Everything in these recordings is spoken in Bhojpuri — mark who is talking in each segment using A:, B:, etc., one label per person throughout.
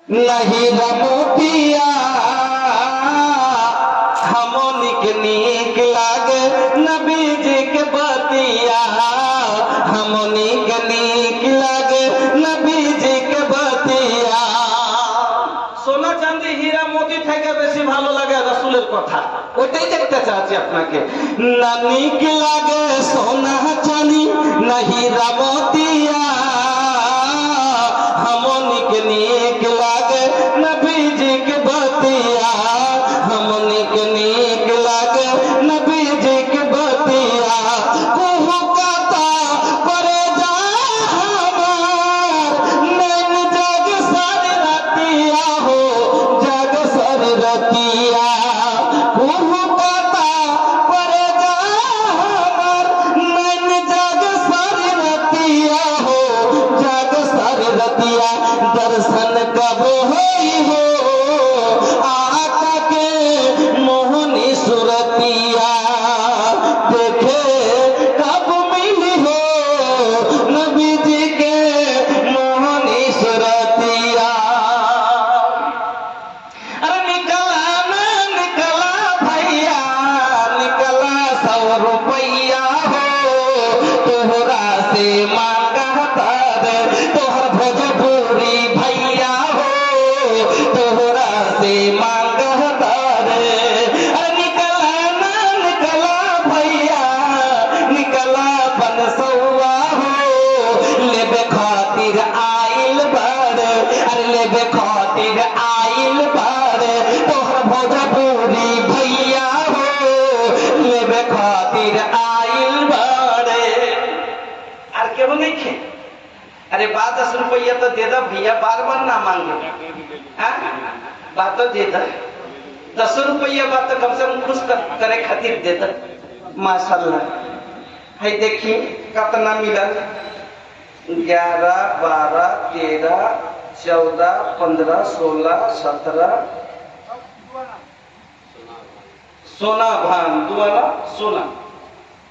A: नहीं रमोतिया हमनिक नीक लागे नबी जी के बतिया हमनिक नीक लागे नबी जी के बतिया। সোনা চাঁদি হীরা মোতি থেকে বেশি ভালো লাগে রাসূলের কথা, ওটাই দেখতে চাচ্ছি আপনাকে। না नीक लागे সোনা চাঁদি না হীরা मोतिया हमनिक नीक लागे नबी जी के बतिया हमनिक नीक लागे नबी जी के बतिया। कुहू काता करे जा हमार नैन जग सर रतिया हो जग सर रतिया। कुहू काता करे जा हमार नैन जग सर रतिया हो जग सर रतिया। दर्शन कब होई हो आका के मोहनी सुरतिया देखे कब मिली हो नबी जी के मोहनी सुरतिया। अरे निकला ना निकला भैया निकला 100 रुपया हो तोहरा से मांगा दे तोहर भोजपुरी भैया हो तोहरा से मांगा दे। अरे निकला ना निकला भैया निकला बनसौआ हो लेबे खातिर आइल बड़ अरे लेबे खातिर आइल बड़ तोहर भोजपुरी भैया हो लेबे खातिर आइल बड़। আর কেউ নেই खे अरे बात 10 रुपया तो दे दो भैया बार बार ना मांगे बात तो दे दो 10 रुपया बात तो कम से कम खुश करे खातिर दे दो माशाल्लाह। है देखिए कितना मिला 11 12 13 14 15 16 17 सोना भान दुआला सोना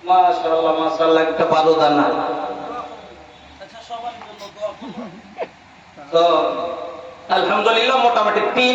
A: माशाल्लाह माशाल्लाह একটা 12 দানা। तो अल्हम्दुलिल्लाह मोटामुटी 3